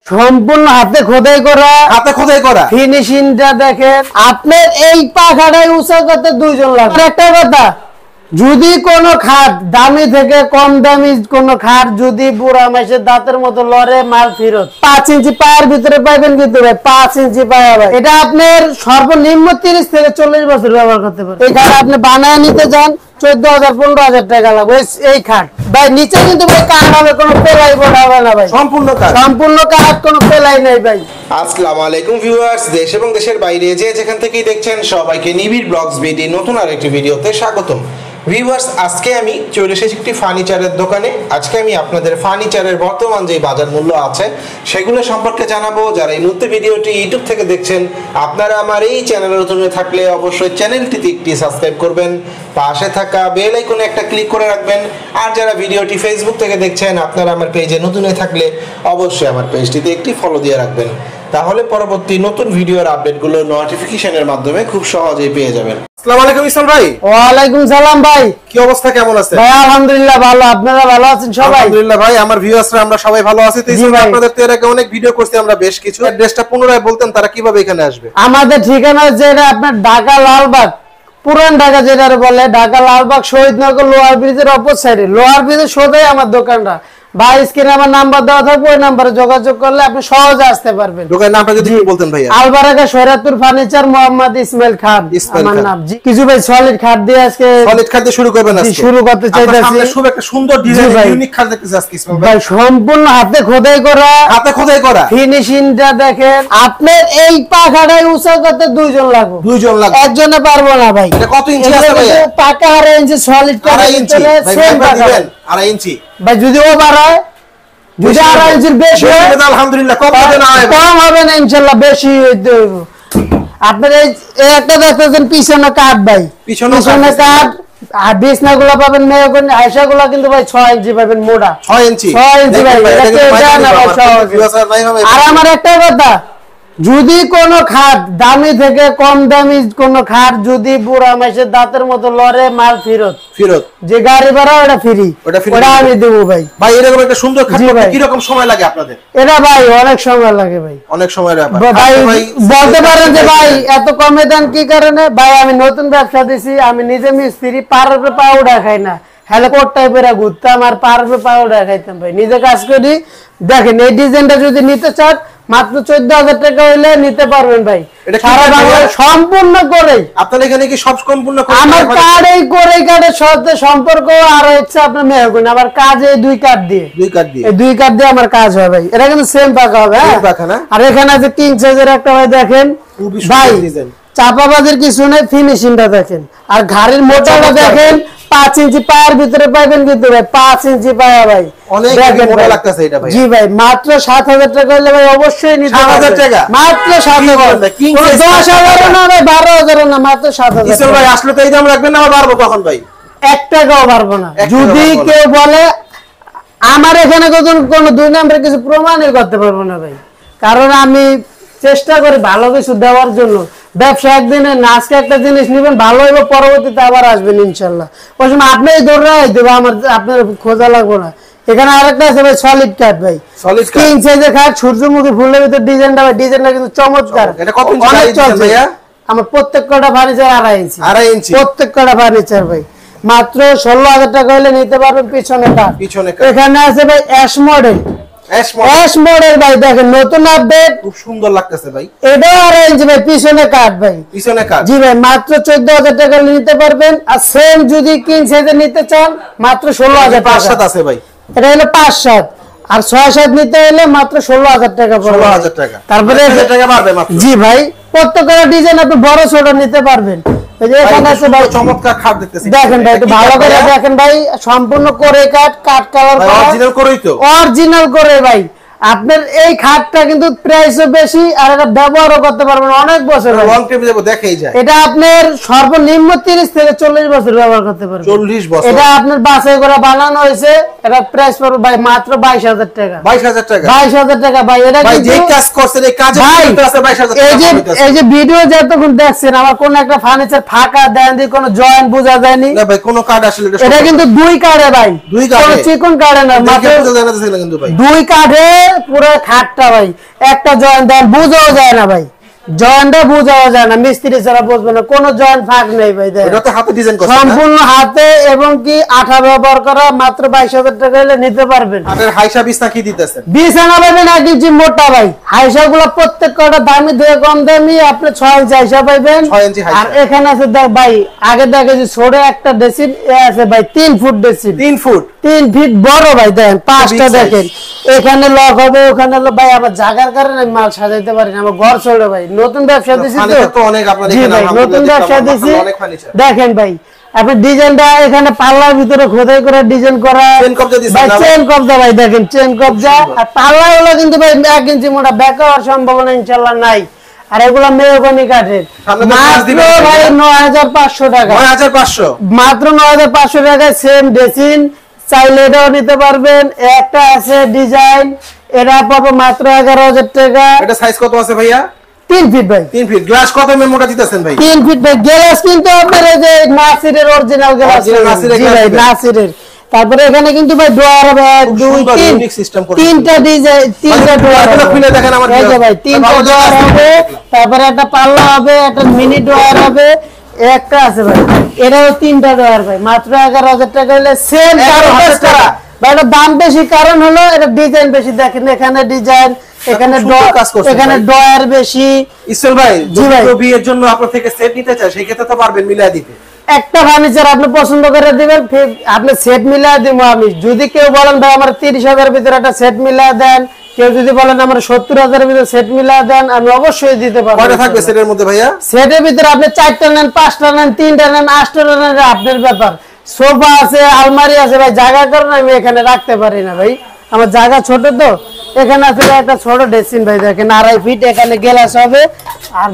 সম্পূর্ণ হাতে খোদাই করা ফিনিশিংটা দেখেন। আপনার এই পাখাটাই উঁচা করতে 2 জন লাগবে। একটা কথা, যদি কোনো খাট দামি থেকে কম দামি কোনো খাট যদি বুড়া মাসের দাঁতের মতো লড়ে, মাল ফেরত। 5 ইঞ্চি পায়ের ভিতরে পাইবেন, কিন্তু ভাই 5 ইঞ্চি পায়া ভাই এটা আপনার সর্বনিম্ন 30 থেকে 40 বছর ব্যবহার করতে পারেন। এই খাট আপনি বানায় নিতে যান 14,000-15,000 টাকা লাগবে এই খাট ভাই। নিচে কিন্তু ভাই কাঠ হবে, কোনো পেলাই হবে না ভাই, সম্পূর্ণ কাঠ, কোনো পেলাই নাই ভাই। আসসালামু আলাইকুম ভিউয়ার্স, দেশ এবং দেশের বাইরে যে যেখান থেকেই দেখছেন সবাইকে নিবিড় ব্লগস বিডি নতুন আরেকটি ভিডিওতে স্বাগতম। ভিউয়ার্স, আজকে আমি চলে এসেছি একটি ফার্নিচারের দোকানে। আজকে আমি আপনাদের ফার্নিচারের বর্তমান যে বাজার মূল্য আছে সেগুলো সম্পর্কে জানাবো। যারা এই মুহূর্তে ভিডিওটি ইউটিউব থেকে দেখছেন, আপনারা আমার এই চ্যানেলে নতুন হয়ে থাকলে অবশ্যই চ্যানেলটিতে একটি সাবস্ক্রাইব করবেন, পাশে থাকা বেল আইকনে একটা ক্লিক করে রাখবেন। আর যারা ভিডিওটি ফেসবুক থেকে দেখছেন, আপনারা আমার পেজে নতুন হয়ে থাকলে অবশ্যই আমার পেজটিতে একটি ফলো দিয়ে রাখবেন, তাহলে পরবর্তী নতুন ভিডিওর আপডেটগুলো নোটিফিকেশনের মাধ্যমে খুব সহজেই পেয়ে যাবেন। আসসালামু আলাইকুম ইসলাম ভাই। ওয়ালাইকুম সালাম ভাই, কি অবস্থা, কেমন আছেন? ভাই আলহামদুলিল্লাহ ভালো, আপনারা ভালো আছেন? সবাই আলহামদুলিল্লাহ ভাই, আমার ভিউয়ার্সরা আমরা সবাই ভালো আছি। তো আপনাদের তো এর আগে অনেক ভিডিও করছি আমরা বেশ কিছু। অ্যাড্রেসটা পুনরায় বলতেন তারা কিভাবে এখানে আসবে? আমাদের ঠিকানা হচ্ছে এটা আপনার ঢাকা লালবাগ, পুরান ঢাকা যেটা বলে, ঢাকা লালবাগ শহীদনগর লোহার ব্রিজের অপর সাইডে, লোহার ব্রিজের সোজাই আমার দোকানটা। ভাই স্ক্রিনে আমার নাম্বার দেওয়া থাকবে, ওই নাম্বারে যোগাযোগ করলে আপনি সহজে আসতে পারবেন। দোকানের নামটা যদি বলতেন ভাই। আলবারাকা শরীয়তপুর ফার্নিচার, মোহাম্মদ ইসমাইল খান আমার নাম। জি কিছু ভাই সলিড খাট দিয়ে আজকে সলিড খাট দিয়ে শুরু করবেন আজকে? শুরু করতে চাইতেছি। আপনার খুব একটা সুন্দর ডিজাইন, ইউনিক খাট দেখতেছি আজকে ইসমাইল ভাই। ভাই সম্পূর্ণ হাতে খোদাই করা ফিনিশিংটা দেখেন। আপনার এই পাখাটাই উঁচা করতে 2 জন লাগবে। 2 জন লাগবে, একজনে পারবো না ভাই। এটা কত ইঞ্চি আছে ভাই? পাকা 2.5 ইঞ্চি সলিড কাঠ ভিতরে সেম পাকা 2.5 ইঞ্চি ভাই। যদি ওভার হয়, যদি 2.5 ইঞ্চির বেশি হয় আলহামদুলিল্লাহ, কম হবে না ভাই, কম হবে না ইনশাআল্লাহ, বেশি হইতে হইব। আপনার এই একটা দেখতেছেন পিছনে কাঠ ভাই, পিছনে কাঠ। আর বিছনাগুলো পাবেন মেহগনি, আয়সাগুলো কিন্তু ভাই 6 ইঞ্চি পাবেন, মোটা 6 ইঞ্চি ভাই। আর আমার একটা কথা, যদি কোনো খাট দামি থেকে কম দামি কোনো খাট যদি বুড়া মাসের দাঁতের মতো লড়ে, মাল ফেরত। যে গাড়ি ভাড়া ওটা ফ্রি, ওটা আমি দেবো ভাই। ভাই এরকম একটা সুন্দর খাট কি রকম সময় লাগে আপনাদের? এটা ভাই অনেক সময় লাগে ভাই, অনেক সময় লাগে ভাই। বলতে পারেন যে ভাই এত কমে দেন কি কারণে? ভাই আমি নতুন ব্যবসা দিছি, আমি নিজে মিস্ত্রি, পাড়ার পাউডার খাই না, হেলিকপ্টার টাইপের ঘুরতাম আর পাড়ার পাউডার খাইতাম ভাই। নিজে কাজ করি। দেখেন এই ডিজাইনটা যদি নিতে চান মাত্র 14,000 টাকা হইলে নিতে পারবেন ভাই, সারা বাংলায় সম্পূর্ণ করে। আপনার এখানে কি সব সম্পূর্ণ আমার কার্ড এই করে কার্ডের সাথে সম্পর্ক, আর হচ্ছে আপনার মেহগুন আমার কাজ এই 2 কার্ড দিয়ে, এই 2 কার্ড দিয়ে আমার কাজ হয় ভাই। এটা কিন্তু সেম পাকা হবে। আর এখানে আছে কিং সাইজের একটা ভাই, দেখেন ভাই চাপাবাজের কিছু নেই, ফিনিশিংটা দেখেন। আর ঘাড়ের মোটাটা দেখেন, 5 ইঞ্চি পায়ের ভিতরে পাইবেন, কিন্তু ভাই 5 ইঞ্চি পায়া ভাই অনেক মোটা লাগতেছে এটা ভাই। জি ভাই মাত্র 7,000 টাকা হলে ভাই অবশ্যই নিতে পারবেন। 7,000 টাকা মাত্র 7,000, 10,000 না ভাই, 12,000 না, মাত্র 7,000। ইসল ভাই আসলে তো এই দাম রাখবেন না, আবার বাড়বো কখন ভাই? 1 টাকাও পারবো না। যদি কেউ বলে আমার এখানে কোনো 2 নম্বরে কিছু প্রমাণই করতে পারবো না ভাই, কারণ আমি চেষ্টা করি ভালো কিছু দেওয়ার জন্য। ব্যবসা একদিনে না, আজকে একটা জিনিস নিবেন ভালো হইব, পরবর্তীতে আবার আসবেন ইনশাল্লাহ। ওই সময় আপনি ধরে দেবো, আমার আপনার খোঁজা লাগবো না। এখানে আরেকটা আছে ভাই সলিড কাঠ ভাই, কিং সাইজের কাঠ, সূর্যমুখী ফুলের ভিতরে ডিজাইনটা ভাই, ডিজাইনটা কিন্তু চমৎকার। এটা কত ইঞ্চি ভাইয়া? আমার প্রত্যেক কটা ফার্নিচার 2.5 ইঞ্চি, প্রত্যেক কটা ফার্নিচার ভাই। মাত্র 16,000 টাকা হইলে নিতে পারবেন। পিছনে কাঠ। এখানে আছে ভাই অ্যাশ মডেল, অ্যাশ মডেল ভাই, দেখেন নতুন আপডেট, খুব সুন্দর লাগতেছে ভাই। এটা 2.5 ইঞ্চি ভাই, পিছনে কাঠ ভাই, পিছনে কাঠ। জি ভাই মাত্র 14,000 টাকা নিতে পারবেন। আর সেম যদি কিং সাইজে নিতে চান মাত্র 16,000 টাকা। 5-7 আছে ভাই, এটা হলো 5-7, আর 6-7 নিতে হলে মাত্র 16,000 টাকা পড়বে। 16,000 টাকা, তারপরে 1,000 টাকা বাড়বে মাত্র। জি ভাই প্রত্যেকটা ডিজাইন আপনি বড় ছোট নিতে পারবেন। এই যে এখানে আছে ভাই চমৎকার খাট দেখতেছি, দেখেন ভাই একটু ভালো করে দেখেন ভাই, সম্পূর্ণ করে কাট কালার করা, অরিজিনাল করেই তো, অরিজিনাল করে ভাই। আপনার এই খাটটা কিন্তু প্রাইসও বেশি, আর এটা ব্যবহারও করতে পারবেন অনেক বছর, লং টাইম যাবে দেখাই যায়। এটা আপনার সর্বনিম্ন 30 থেকে 40 বছর ব্যবহার করতে পারবেন। 40 বছর। এটা আপনার বাছাই করে বানানো হয়েছে। এটা প্রাইস পড়বে ভাই মাত্র 22,000 টাকা। 22,000 টাকা, 22,000 টাকা ভাই। এটা ভাই যে কাজ করছেন এই কাজে কিন্তু আছে 22,000 টাকা। এই যে ভিডিও যতক্ষণ দেখছেন, আমার কোন একটা ফার্নিচার ফাঁকা দেন দিয়ে কোনো জয়েন্ট বোঝা যায়নি না ভাই, কোন কাঠ আসলে এটা কিন্তু 2 কাঠে ভাই, 2 কাঠে, চিকন কাঠে না, মাত্র বোঝা যায় না কিন্তু ভাই 2 কাঠে পুরো খাটটা ভাই, একটা জয়েন্ট দেন বুঝাও যায় না ভাই, জয়েন্টটা বুঝাও যায় না, মিস্ত্রি ছাড়া বুঝবে না, কোনো জয়েন্ট ফাঁক নেই ভাই। এটাতে হাতে ডিজাইন করা সম্পূর্ণ হাতে, এবং কি আঠা ব্যবহার করা, মাত্র 22,000 টাকা হলে নিতে পারবেন। আপনার হাইসা বিছনা কি দিতেছেন? বিছানা পাবেন 1 ইঞ্চি মোটা ভাই, হাইসাগুলো প্রত্যেক কটা দামি থেকে কম দামি, আপনি 6 ইঞ্চি হাইসা পাইবেন। আর এখানে আছে দেখ ভাই, আগে দেখে যে ছোট একটা ডেসিন আছে ভাই, 3 ফুট ডেসিন, 3 ফুট 3 ফিট বড় ভাই, দেখেন 5টা দেখেন, এখানে লক হবে, ওখানে ভাই আমার জায়গার কারণে আমি মাল সাজাইতে পারি না, আমার ঘর চলে ভাই, নতুন ব্যবসা দিছি তো অনেক, আপনারা দেখেন নতুন ব্যবসা দিছি। দেখেন ভাই আপনি ডিজাইনটা এখানে পাল্লার ভিতরে খোদাই করে ডিজাইন করা, ভাই চেন কবজা ভাই, দেখেন চেন কবজা। আর পাল্লা গুলো কিন্তু ভাই 1 ইঞ্চি মোটা, ব্যাক হওয়ার সম্ভাবনা ইনশাআল্লাহ নাই। আর এগুলা মেহগনি কাঠের, মাত্র ভাই 9,500 টাকা, 9,500 মাত্র 9,500 টাকায় সেম ড্রেসিং, চাইলে এটাও নিতে পারবেন। একটা আছে ডিজাইন, এটা পাবো মাত্র 11,000 টাকা। এটা সাইজ কত আছে ভাইয়া? 3 ফিট ভাই, 3 ফিট। গ্লাস কত এমএম মোটা দিতেছেন ভাই? 3 ফিট ভাই। গ্লাস কিন্তু আপনার এই যে নাসিরের অরিজিনাল গ্লাস, জি ভাই নাসিরের। তারপরে এখানে কিন্তু ভাই ডোয়ার হবে 1 2 3 তিনটা ডিজাইন, তিনটা ডোয়ার খুলে দেখেন আমার, এই যে ভাই তিনটা ডোয়ার হবে, তারপরে একটা পাল্লা হবে, একটা মিনি ডোয়ার হবে, একটা আছে ভাই, এটাও 3টা ডোয়ার ভাই, মাত্র 11,000 টাকা হলে সেম। ভাই এটা দাম বেশি কারণ হলো এটা ডিজাইন বেশি, দেখেন এখানে ডিজাইন, এখানে এখানে ডয়ার বেশি। ইসল ভাই যদি বিয়ের জন্য আপনার থেকে সেট নিতে চায় সেই ক্ষেত্রে তো পারবেন মিলাই দিতে, একটা ফার্নিচার আপনি পছন্দ করে দিবেন, আপনি সেট মিলাই দিব আমি। যদি কেউ বলেন ভাই আমার 30,000 এর ভিতরে একটা সেট মিলাই দেন, কেউ যদি বলেন আমার 70,000 এর ভিতরে সেট মিলাই দেন, আমি অবশ্যই দিতে পারবো। কয়টা থাকবে সেটের মধ্যে ভাইয়া? সেটের ভিতরে আপনি 4টা নেন, 5টা নেন, 3টা নেন, 8টা নেন, আপনার ব্যাপার। সোফা আছে, আলমারি আছে ভাই, জায়গা কারণে আমি এখানে রাখতে পারি না ভাই, আমার জায়গা ছোট তো। এখানে আছে একটা ছোট ড্রেসিং ভাই, দেখেন 2.5 ফিট, এখানে গ্লাস হবে, আর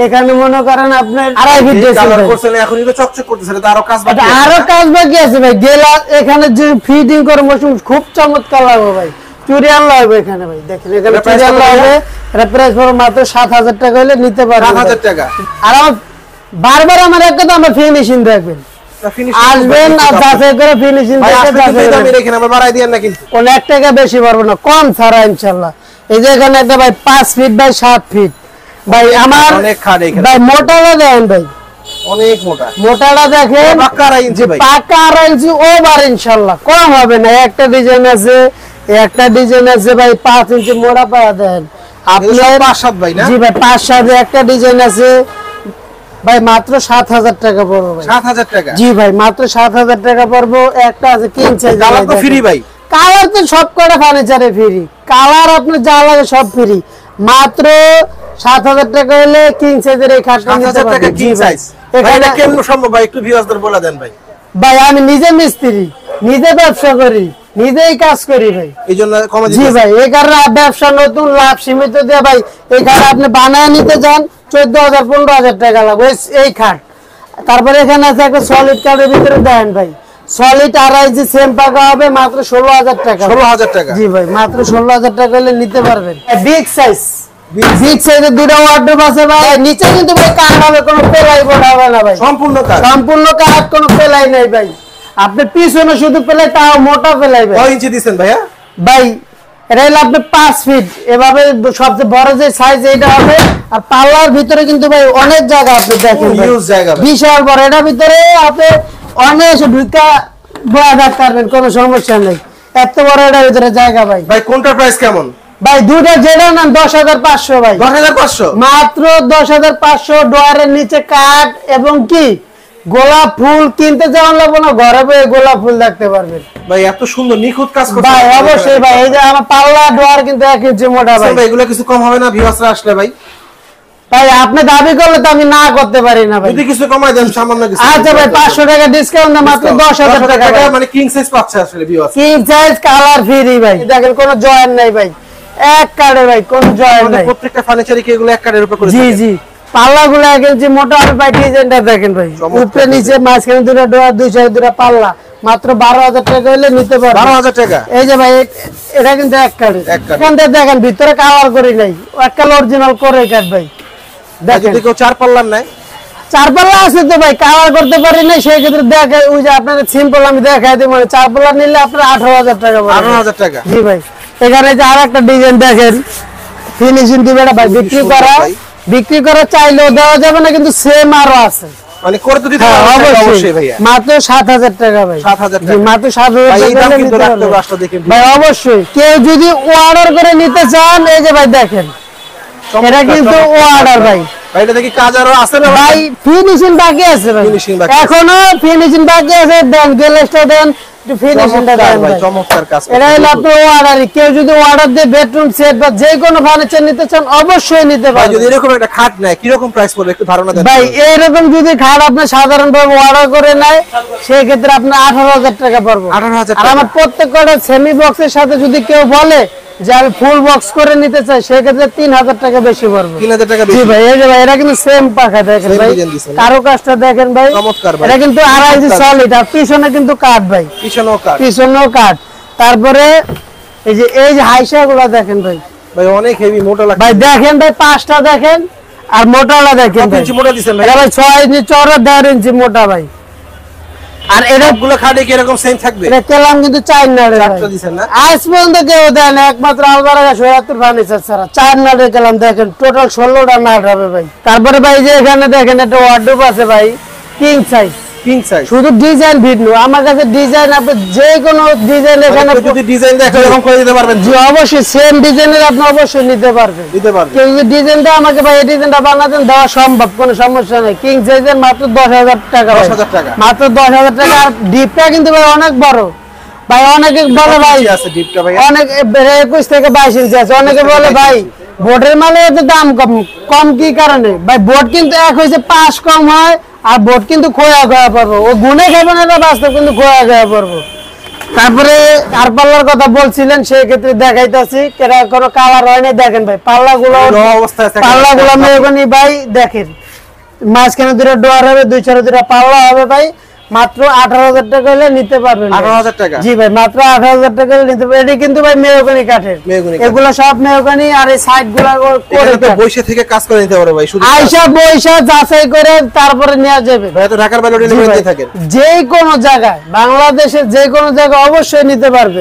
এখানে মনে করেন আপনার 2.5 ফিট ড্রেসিং করছেন, এখনই তো চকচক করতেছে, এটা আরো কাজ বাকি, আরো কাজ বাকি আছে ভাই। গ্লাস এখানে যে ফিটিং করে মশরুম খুব চমৎকার লাগবে ভাই, চুরি আনলা হবে এখানে ভাই, দেখেন এখানে চুরি আনলা হবে। এটা প্রাইস পড়বে মাত্র 7,000 টাকা হলে নিতে পারবেন, 7,000 টাকা। আর বারবার আমার এক কথা, আমার ফিনিশিং দেখবেন, আসবেন আর যাচাই করে ফিনিশিং দেখে আমরা বাড়াই দিয়েন না, কিন্তু কোন 1 টাকা বেশি পারবো না, কম ছাড়া ইনশাআল্লাহ। এই যে এখানে একটা ভাই 5 ফিট বাই 7 ফিট ভাই, আমার অনেক খাট এখানে ভাই, মোটাটা দেখেন ভাই, অনেক মোটা, মোটাটা দেখেন পাকা 2.5 ইঞ্চি ভাই, পাকা 2.5 ইঞ্চি ওভার ইনশাআল্লাহ, কম হবে না। একটা ডিজাইন আছে, একটা ডিজাইন আছে ভাই 5 ইঞ্চি মোটা পায়া দেন আপনার 5-7 ভাই না? জি ভাই 5-7 একটা ডিজাইন আছে ভাই, মাত্র 7,000 টাকা পড়বে ভাই। 7,000 টাকা? জি ভাই মাত্র 7,000 টাকা পড়বে। একটা আছে কিং সাইজ, কালার তো ফ্রি ভাই, কালার তো সব কটা ফার্নিচারে ফ্রি, কালার আপনি যা লাগে সব ফ্রি। মাত্র 7,000 টাকা হলে কিং সাইজের এই খাটটা নিতে 7,000 টাকা কিং সাইজ। এটা কেমন সম্ভব ভাই, একটু ভিউয়ারদের বলে দেন ভাই। ভাই আমি নিজে মিস্ত্রি, নিজে ব্যবসা করি, নিজেই কাজ করি ভাই, এইজন্য কমে দিছি। জি ভাই এই কারণে ব্যবসা নতুন, লাভ সীমিত দিয়ে ভাই, এই খাট আপনি বানায় নিতে যান 14,000 15,000 টাকা লাগবে এই খাট। তারপরে এখানে আছে একটা সলিড কাঠের ভিতরে দেন ভাই, সলিড 2.5 ইঞ্চি সেম পাকা হবে, মাত্র 16,000 টাকা। 16,000 টাকা? জি ভাই মাত্র 16,000 টাকা হলে নিতে পারবেন। বিগ সাইজ, বিগ সাইজের দুটো ওয়ার্ডরোব আছে ভাই, নিচে কিন্তু ভাই কাঠ হবে, কোনো পেলাই বোর্ড হবে না ভাই, সম্পূর্ণ কাঠ, সম্পূর্ণ কাঠ, কোনো পেলাই নাই ভাই। আপনি পিছনে শুধু পেলাই, তাও মোটা পেলাই ভাই। কয় ইঞ্চি দিবেন ভাইয়া? ভাই এটা হলো আপনি 5 ফিট, এভাবে সবচেয়ে বড় যে সাইজ এটা হবে। আর পাল্লার ভিতরে কিন্তু ভাই অনেক জায়গা, আপনি দেখেন হিউজ জায়গা, বিশাল বড়। এটার ভিতরে আপনি অনায়াসে ঢুকা বয়া রাখতে পারবেন, কোনো সমস্যা নেই, এত বড় এটার ভিতরে জায়গা ভাই। ভাই কোনটার প্রাইস কেমন ভাই? দুটো যেটা নেন 10,500 ভাই, 10,500 মাত্র 10,500। ডোয়ারের নিচে কাঠ এবং কি গোলাপ ফুল কিনতে যাওয়া লাগবে না, ঘরে বসে গোলাপ ফুল দেখতে পারবেন ভাই। এত সুন্দর নিখুঁত কাজ করছেন ভাই, অবশ্যই ভাই। এই যে আমার পাল্লা ডোয়ার কিন্তু 1 ইঞ্চি মোটা ভাই। ভাই এগুলো কিছু কম হবে না ভিউয়ার্সরা আসলে ভাই? ভাই আপনি দাবি করলে তো আমি না করতে পারি না ভাই, যদি কিছু কমাই দেন সামান্য কিছু। আচ্ছা ভাই 500 টাকা ডিসকাউন্ট না, মাত্র 10,000 টাকা মানে কিং সাইজ পাচ্ছে আসলে viewers, king size colour free ভাই। দেখেন কোনো জয়েন্ট নাই ভাই, এক কার্ডে ভাই, কোনো জয়েন্ট নাই। প্রত্যেকটা ফার্নিচারই কি এগুলো এক কার্ডের উপর করে? জি জি, পাল্লাগুলো 1 ইঞ্চি মোটা হবে ভাই। ডিজাইনটা দেখেন ভাই, উপরে নিচে মাঝখানে দুটো ডোয়ার, দুই সাইডে দুটো পাল্লা, মাত্র 12,000 টাকা হলে নিতে পারবেন। 12,000 টাকা? এই যে ভাই এটা কিন্তু এক কার্ডে, এখান থেকে দেখেন ভিতরে কালার করি নাই, একটা অরিজিনাল করে কাট ভাই। দেখেন যদি কেউ 4 পাল্লার নাই, 4 পাল্লা আছে তো ভাই, কালার করতে পারি না, সেই ক্ষেত্রে দেখে ওই যে আপনাদের সিম্পল আমি দেখাই দিই, মানে 4 পাল্লা নিলে আপনার 18,000 টাকা পড়বে। 18,000 টাকা? জি ভাই। এখানে যে আরেকটা ডিজাইন দেখেন, ফিনিশিং দিবে না ভাই, বিক্রি করা চাইলেও দেওয়া যাবে না, কিন্তু সেম আরো আছে, মানে করে তো দিতে হবে অবশ্যই ভাইয়া। মাত্র 7000 টাকা ভাই, 7000 টাকা, মাত্র 7000 টাকা। এই দাম কিন্তু রাখতে হবে আসলে দেখেন ভাই অবশ্যই। কেউ যদি অর্ডার করে নিতে চান, এই যে ভাই দেখেন, এটা কিন্তু অর্ডার ভাই। ভাই এটা দেখি কাজ আরো আছে না ভাই? ফিনিশিং বাকি আছে ভাই, এখনো ফিনিশিং বাকি আছে। দেন গ্লেজটা দেন, একটু ফিনিশিংটা দেন ভাই, চমৎকার কাজ। এটা হলো আপনার অর্ডার। কেউ যদি অর্ডার দিয়ে বেডরুম সেট বা যে কোনো ফার্নিচার নিতে চান, অবশ্যই নিতে ভাই। পারবেন। যদি এরকম একটা খাট নেয় কি রকম প্রাইস পড়বে একটু ধারণা দেন ভাই। এরকম যদি খাট আপনি সাধারণভাবে অর্ডার করে নেয়, সেই ক্ষেত্রে আপনার 18000 টাকা পড়বে। 18000 আর আমার প্রত্যেকটা সেমি বক্সের সাথে যদি কেউ বলে যে আমি ফুল বক্স করে নিতে চাই, সেই ক্ষেত্রে 3000 টাকা বেশি পড়বে। 3000 টাকা বেশি। জি ভাই, এই যে ভাই এটা কিন্তু সেম পাখা দেখেন ভাই, কারো কাজটা দেখেন ভাই, চমৎকার ভাই। এটা কিন্তু 2.5 ইঞ্চি সলিড, আর পিছনে কিন্তু কাঠ ভাই, পিছনেও কাঠ। তারপরে এই যে হাইসাগুলো দেখেন ভাই, ভাই অনেক হেভি মোটা লাগে ভাই। দেখেন ভাই, পাঁচটা দেখেন, আর মোটাটা দেখেন ভাই, ইঞ্চি মোটা দিবেন ভাই। এটা ভাই 6 ইঞ্চি চওড়া, 1.5 ইঞ্চি মোটা ভাই। আর এটা গুলো খাটে কি এরকম সেম থাকবে? এটা কেলাম কিন্তু 4 নাড়ে ভাই, দিবেন না আজ পর্যন্ত কেউ দেন একমাত্র আলবারাগা ৭৭ ফার্নিচার ছাড়া 4 নাড়ে কেলাম। দেখেন টোটাল 16টা নাট হবে ভাই। তারপরে ভাই যে এখানে দেখেন একটা ওয়ার্ডরোব আছে ভাই, কিং সাইজ, শুধু ডিজাইন ভিন্ন। আমার কাছে ডিজাইন, আপনি যে কোনো ডিজাইন এখানে যদি ডিজাইন দেখে এরকম করে দিতে পারবেন। জি অবশ্যই, সেম ডিজাইনের আপনি অবশ্যই নিতে পারবেন। কেউ যদি ডিজাইনটা আমাকে ভাই এই ডিজাইনটা বানাতেন, দেওয়া সম্ভব, কোনো সমস্যা নেই। কিং সাইজের মাত্র 10000 টাকা, 10000 টাকা, মাত্র 10000 টাকা। আর ডিপটা কিন্তু ভাই অনেক বড় ভাই, অনেকে বলে ভাই আছে ডিপটা ভাই, অনেক 21 থেকে 22 ইঞ্চি আছে। অনেকে বলে ভাই বোর্ডের মালে এত দাম কম কি কারণে? ভাই বোর্ড কিন্তু এক হয়েছে 5 কম হয়, আর বোর্ড কিন্তু খোয়া পড়বো, ও গুনে খাবেন, এটা বাস্তব কিন্তু খোয়া পড়বো। তারপরে আর পাল্লার কথা বলছিলেন, সেই ক্ষেত্রে দেখাইতেছি, কেরা কোনো কালার হয় না। দেখেন ভাই পাল্লাগুলো মেহগনি ভাই, দেখেন মাঝখানে 2টা ডোয়ার হবে, 2-4 পাল্লা হবে ভাই। মাত্র 18000 টাকা হলে নিতে পারবেন। 18000 টাকা? জি ভাই, মাত্র 18000 টাকা হলে নিতে পারবেন। এটি কিন্তু ভাই মেহগনি কাঠের, এগুলো সব মেহগনি। আর এই সাইড গুলা করে তো বইসা থেকে কাজ করে নিতে পারবে ভাই, শুধু আইসা বইসা যাচাই করে তারপরে নেওয়া যাবে ভাই। তো ঢাকার বাইরে ডেলিভারি দিয়ে থাকেন, যে কোনো জায়গায়, বাংলাদেশের যে কোনো জায়গায় অবশ্যই নিতে পারবে।